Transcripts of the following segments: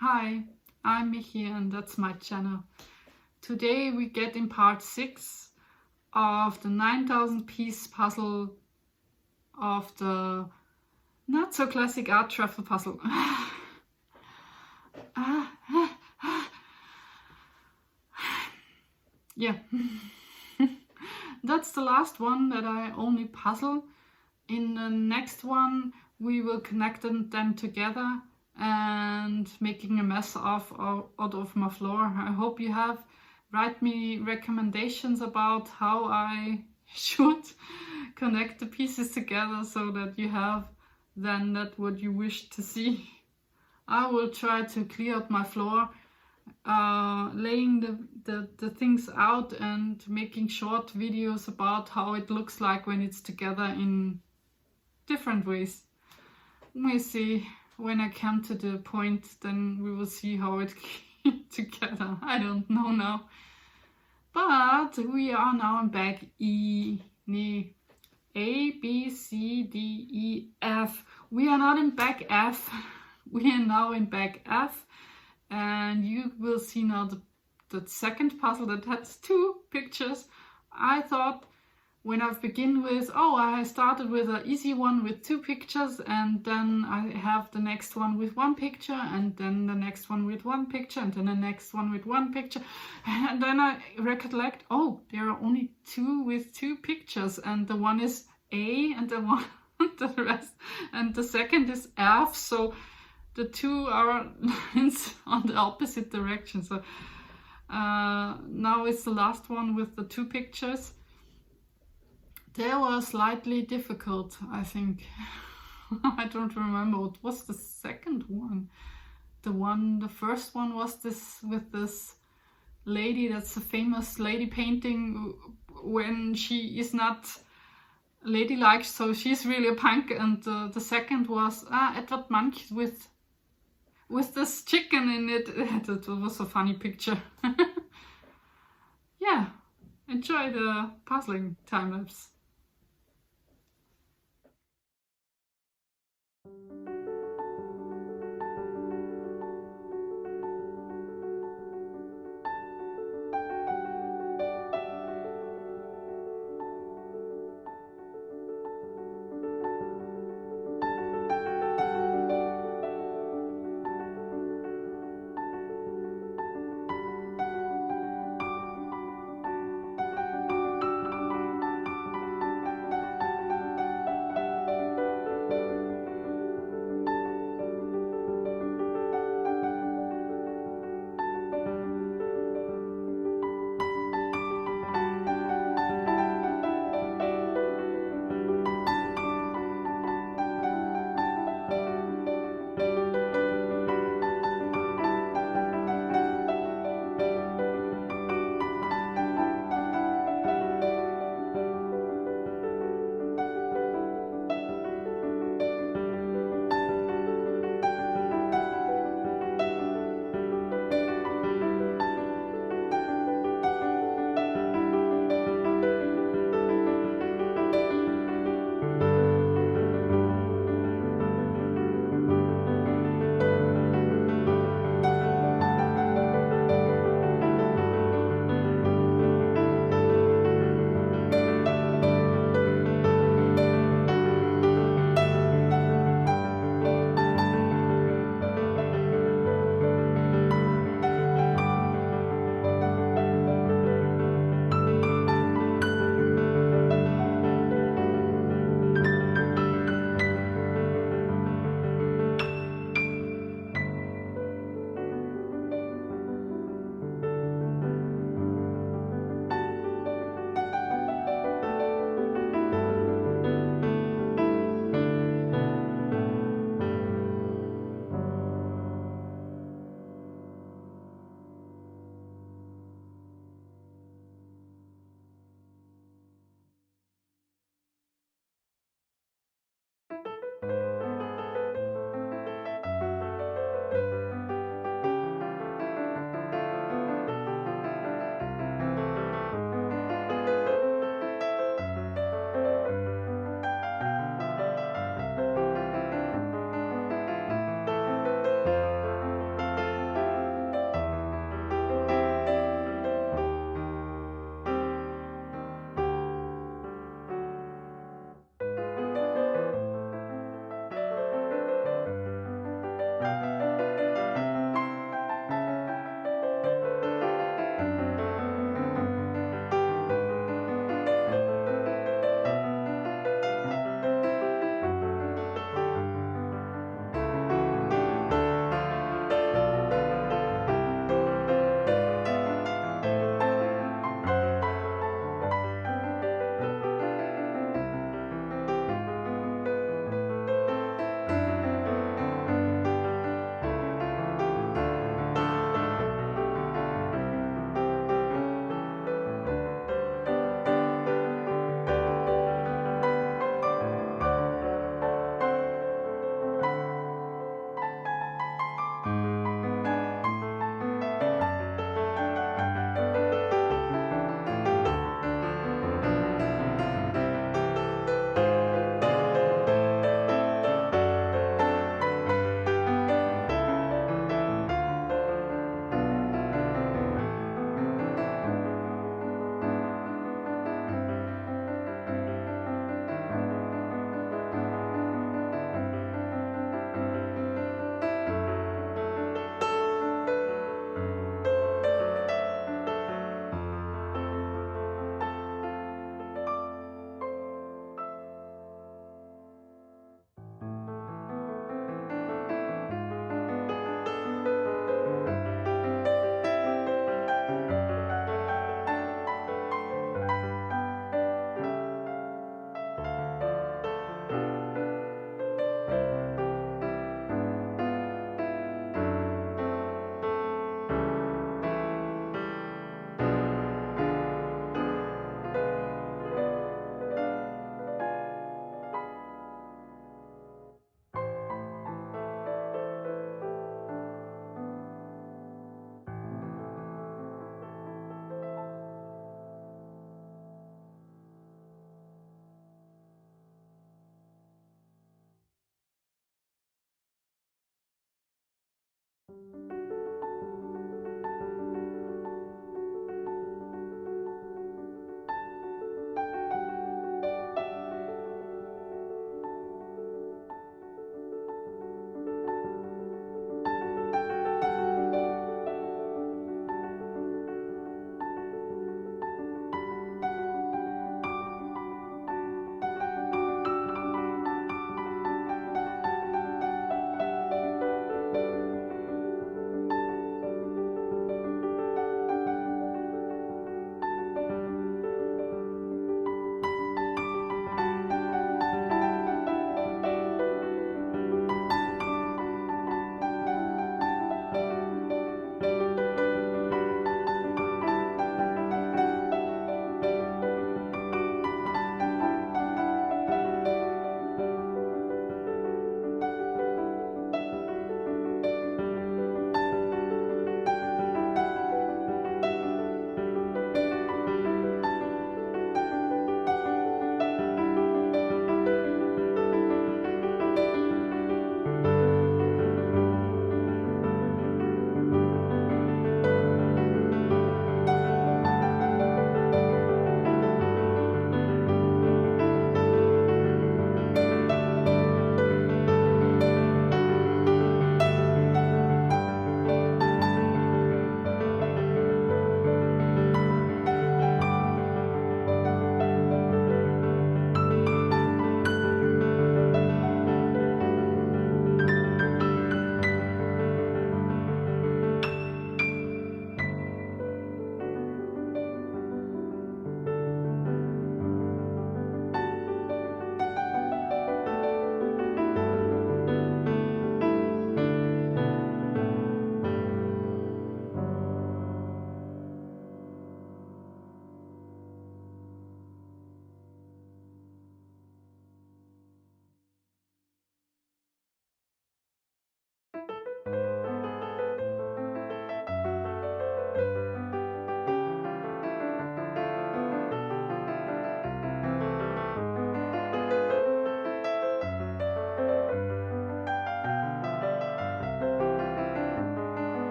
Hi, I'm Michi and that's my channel. Today we get in part 6 of the 9,000 piece puzzle of the not so classic art Trefl puzzle. Yeah, that's the last one that I only puzzle. In the next one we will connect them together and making a mess out of my floor. I hope you have. Write me recommendations about how I should connect the pieces together so that you have then that what you wish to see. I will try to clear up my floor, laying the things out and making short videos about how it looks like when it's together in different ways. We'll see. When I come to the point, then we will see how it came together. I don't know now. But we are now in bag E. Nee. A, B, C, D, E, F. We are not in bag F. We are now in bag F. And you will see now the second puzzle that has 2 pictures. I thought when I begin with, I started with an easy one with 2 pictures, and then I have the next one with 1 picture, and then the next one with 1 picture, and then the next one with 1 picture. And then I recollect, there are only 2 with 2 pictures, and the one is A, and the one, the rest, and the second is F, so the 2 are lines on the opposite direction. So now it's the last one with the 2 pictures. They were slightly difficult, I think. I don't remember. What was the second one? The first one was this with this lady. That's a famous lady painting when she is not ladylike, so she's really a punk. And the second was Edward Munch with this chicken in it. That was a funny picture. Yeah, enjoy the puzzling time-lapse.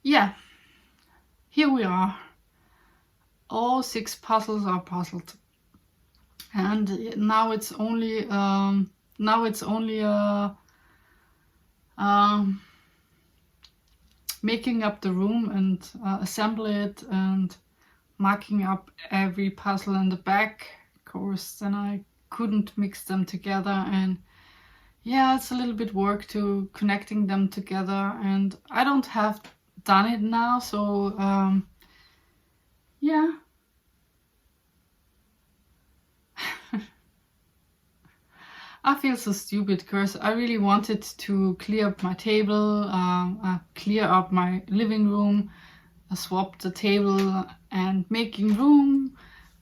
yeah, here we are. All 6 puzzles are puzzled, and now it's only making up the room and assemble it and marking up every puzzle in the back. Of course, then I couldn't mix them together, and yeah, it's a little bit work to connecting them together, and I don't have done it now, so yeah. I feel so stupid because I really wanted to clear up my table, clear up my living room, swap the table and making room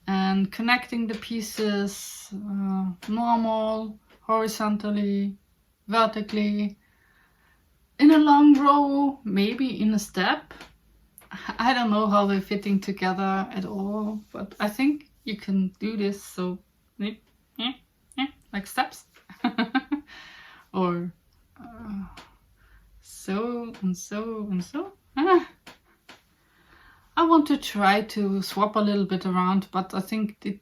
and connecting the pieces normal, horizontally, vertically, in a long row, maybe in a step. I don't know how they're fitting together at all, but I think you can do this, so like steps. Or so and so and so. I want to try to swap a little bit around, but I think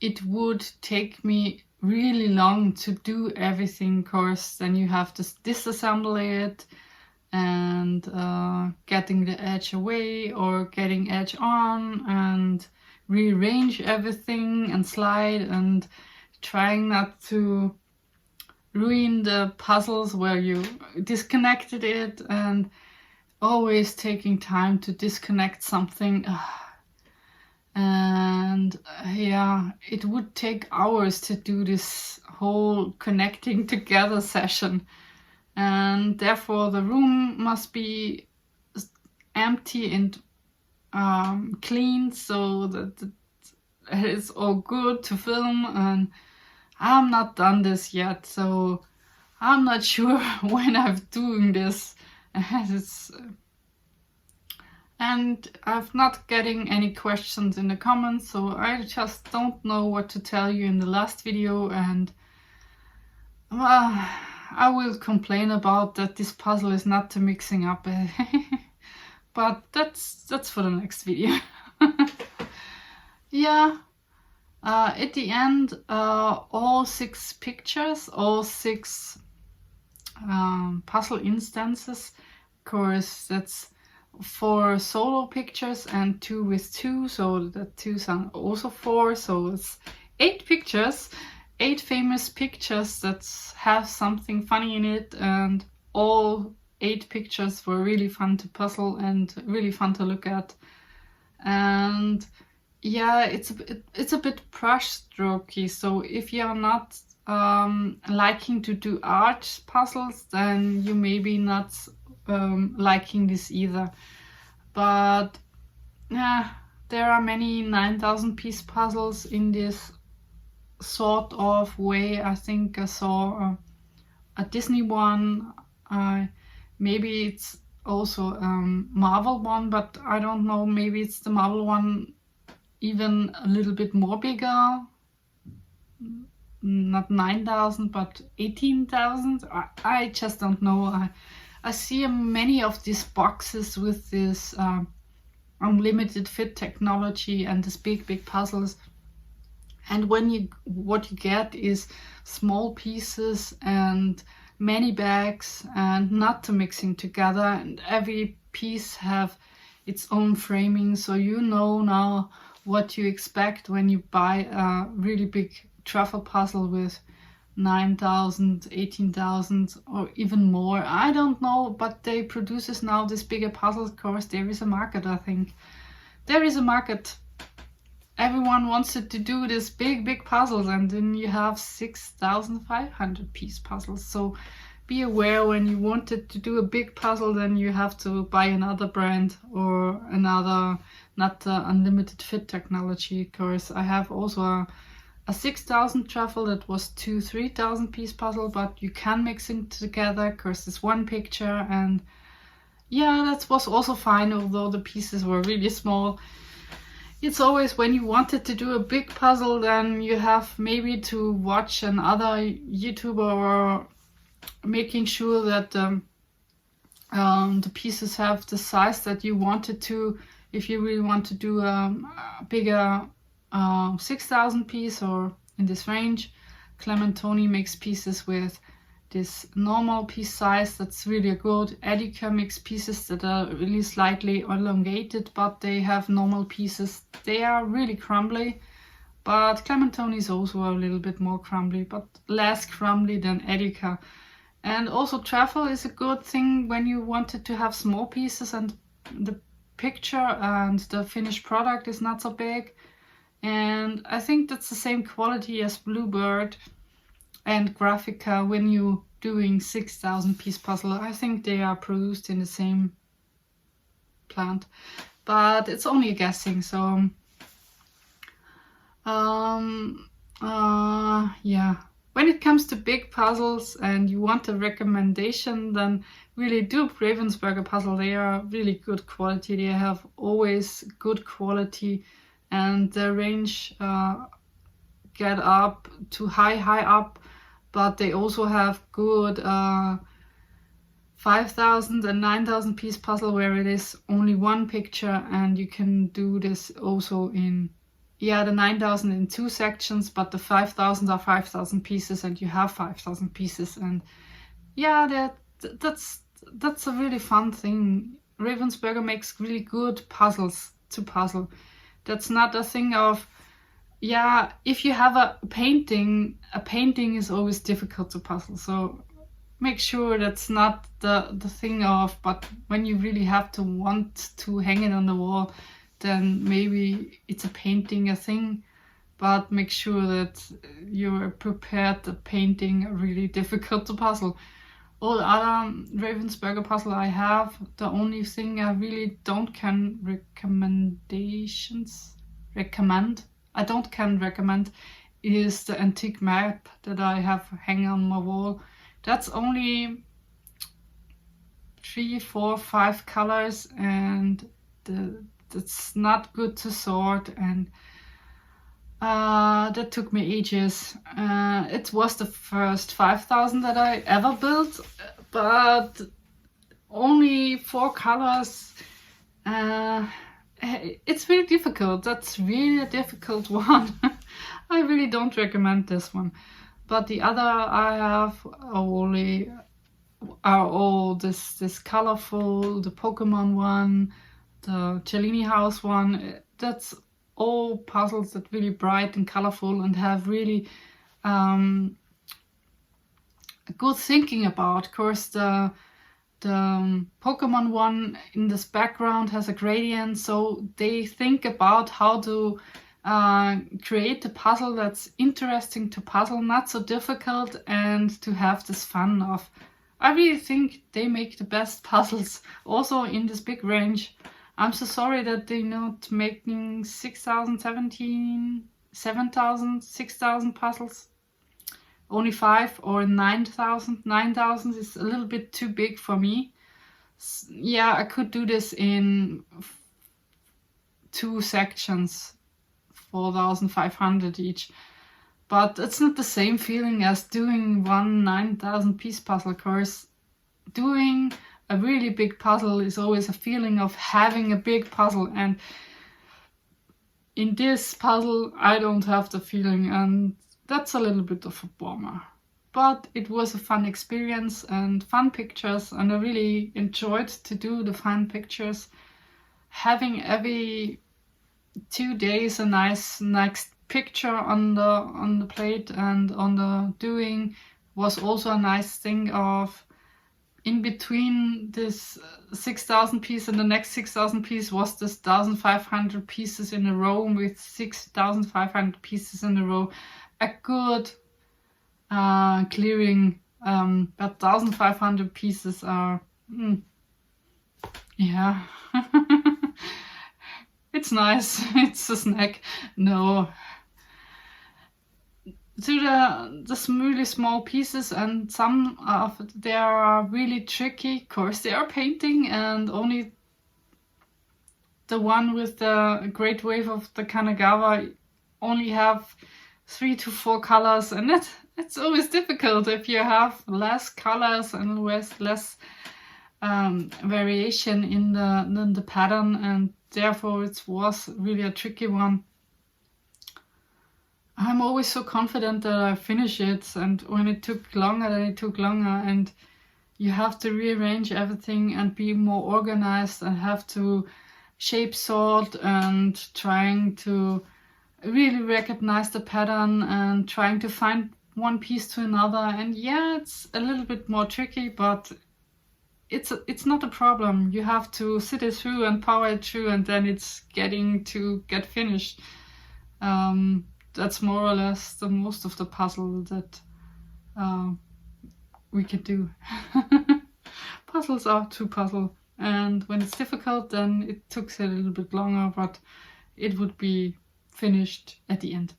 it would take me really long to do everything, course. Then you have to disassemble it and getting the edge away or getting edge on and rearrange everything and slide and trying not to ruin the puzzles where you disconnected it, and always taking time to disconnect something. And yeah, it would take hours to do this whole connecting together session, and therefore the room must be empty and clean so that it's all good to film. And I'm not done this yet, so I'm not sure when I'm doing this. And I'm not getting any questions in the comments, so I just don't know what to tell you in the last video, and I will complain about that this puzzle is not to mixing up. But that's for the next video. Yeah. At the end, all 6 pictures, all 6 puzzle instances, of course that's 4 solo pictures and 2 with 2, so the 2s are also 4, so it's 8 pictures, 8 famous pictures that have something funny in it, and all 8 pictures were really fun to puzzle and really fun to look at. And yeah, it's a bit brush strokey, so if you're not liking to do art puzzles, then you maybe not liking this either. But yeah, there are many 9,000 piece puzzles in this sort of way. I think I saw a Disney one, maybe it's also Marvel one, but I don't know, maybe it's the Marvel one even a little bit more bigger, not 9,000 but 18,000. I just don't know. I see many of these boxes with this unlimited fit technology and these big puzzles, and what you get is small pieces and many bags and not mixing together, and every piece have its own framing, so you know now what you expect when you buy a really big Trefl puzzle with 9,000, 18,000 or even more. I don't know, but they produces now this bigger puzzles. Of course, there is a market, I think. There is a market. Everyone wants to do this big puzzles, and then you have 6,500 piece puzzles. So be aware, when you wanted to do a big puzzle, then you have to buy another brand or another, not the unlimited fit technology. Of course, I have also a 6,000 Trefl that was 3,000 piece puzzle, but you can mix it together because it's one picture, and yeah, that was also fine, although the pieces were really small. It's always when you wanted to do a big puzzle, then you have maybe to watch another YouTuber, or making sure that the pieces have the size that you want it to. If you really want to do a bigger 6,000 piece or in this range, Clementoni makes pieces with this normal piece size that's really good. Edica makes pieces that are really slightly elongated, but they have normal pieces. They are really crumbly, but Clementoni is also a little bit more crumbly, but less crumbly than Edica. And also Trefl is a good thing when you wanted to have small pieces and the picture and the finished product is not so big. And I think that's the same quality as Bluebird and Graphica when you're doing 6,000 piece puzzle. I think they are produced in the same plant, but it's only a guessing. So yeah, when it comes to big puzzles and you want a recommendation, then really do Ravensburger puzzle. They are really good quality. They have always good quality, and the range get up to high up, but they also have good 5,000 and 9,000 piece puzzle where it is only one picture, and you can do this also in the 9,000 in 2 sections, but the 5,000 are 5,000 pieces and you have 5,000 pieces. And yeah, that's a really fun thing. Ravensburger makes really good puzzles to puzzle. That's not a thing of, if you have a painting is always difficult to puzzle. So make sure that's not the thing of, but when you really have to want to hang it on the wall, then maybe it's a painting a thing, but make sure that you're prepared that painting are really difficult to puzzle. All the other Ravensburger puzzle I have, the only thing I really don't can recommend is the antique map that I have hanging on my wall. That's only 3, 4, 5 colors, and it's not good to sort, and that took me ages. It was the first 5,000 that I ever built, but only 4 colors. It's really difficult. That's really a difficult one. I really don't recommend this one. But the other I have are all this colorful, the Pokemon one, the Cellini house one. That's all puzzles that really bright and colorful and have really good thinking about. Of course, the Pokemon one in this background has a gradient, so they think about how to create a puzzle that's interesting to puzzle, not so difficult, and to have this fun of. I really think they make the best puzzles also in this big range. I'm so sorry that they're not making 6,000, 7,000, 6,000 puzzles. Only 5 or 9,000. 9,000 is a little bit too big for me. Yeah, I could do this in 2 sections, 4,500 each. But it's not the same feeling as doing one 9,000 piece puzzle. Of course, doing a really big puzzle is always a feeling of having a big puzzle, and in this puzzle I don't have the feeling, and that's a little bit of a bummer. But it was a fun experience and fun pictures, and I really enjoyed to do the fun pictures. Having every 2 days a nice next picture on the plate and on the doing was also a nice thing of. In between this 6,000 piece and the next 6,000 piece was this 1,500 pieces in a row with 6,500 pieces in a row. A good clearing, but 1,500 pieces are, yeah, it's nice. It's a snack. No. To the really small pieces, and some of they are really tricky. Of course, they are painting, and only the one with the Great Wave of the Kanagawa only have 3 to 4 colors, and it's always difficult if you have less colors and less variation in the pattern, and therefore it was really a tricky one. I'm always so confident that I finish it, and when it took longer, then it took longer, and you have to rearrange everything and be more organized and have to shape sort and trying to really recognize the pattern and trying to find one piece to another. And yeah, it's a little bit more tricky, but it's not a problem. You have to sit it through and power it through, and then it's getting to get finished. That's more or less the most of the puzzle that we can do. Puzzles are to puzzle, and when it's difficult, then it took a little bit longer, but it would be finished at the end.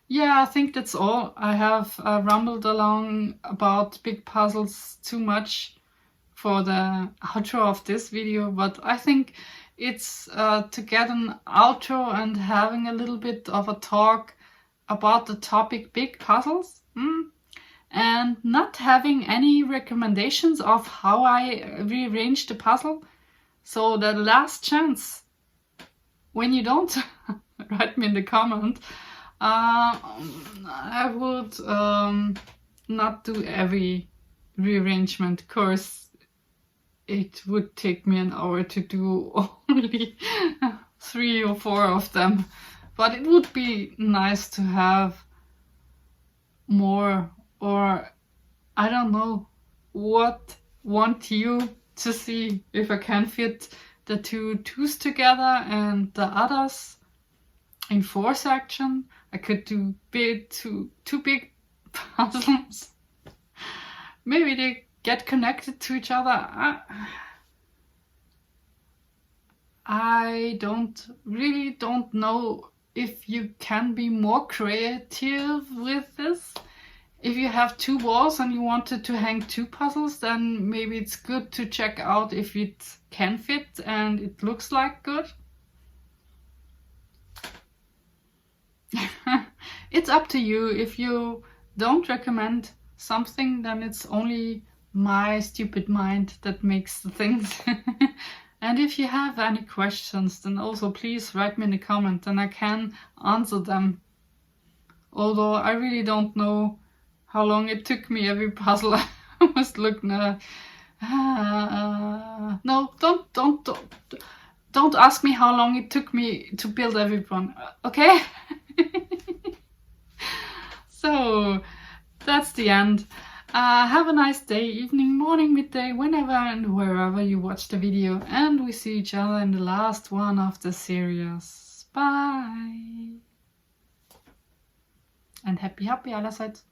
Yeah, I think that's all. I have rumbled along about big puzzles too much for the outro of this video, but I think it's to get an outro and having a little bit of a talk about the topic big puzzles, and not having any recommendations of how I rearrange the puzzle. So the last chance, when you don't, write me in the comment. I would not do every rearrangement, because it would take me an hour to do only 3 or 4 of them. But it would be nice to have more, or I don't know, what want you to see, if I can fit the 2 twos together and the others in 4 sections. I could do two big puzzles. Maybe they get connected to each other. I really don't know if you can be more creative with this. If you have 2 walls and you wanted to hang 2 puzzles, then maybe it's good to check out if it can fit and it looks like good. It's up to you. If you don't recommend something, then it's only my stupid mind that makes the things. And if you have any questions, then also please write me in the comment and I can answer them. Although I really don't know how long it took me every puzzle. I must look now. No, don't ask me how long it took me to build every one, okay? So that's the end. Have a nice day, evening, morning, midday, whenever and wherever you watch the video, and we see each other in the last one of the series. Bye! And happy allerseits!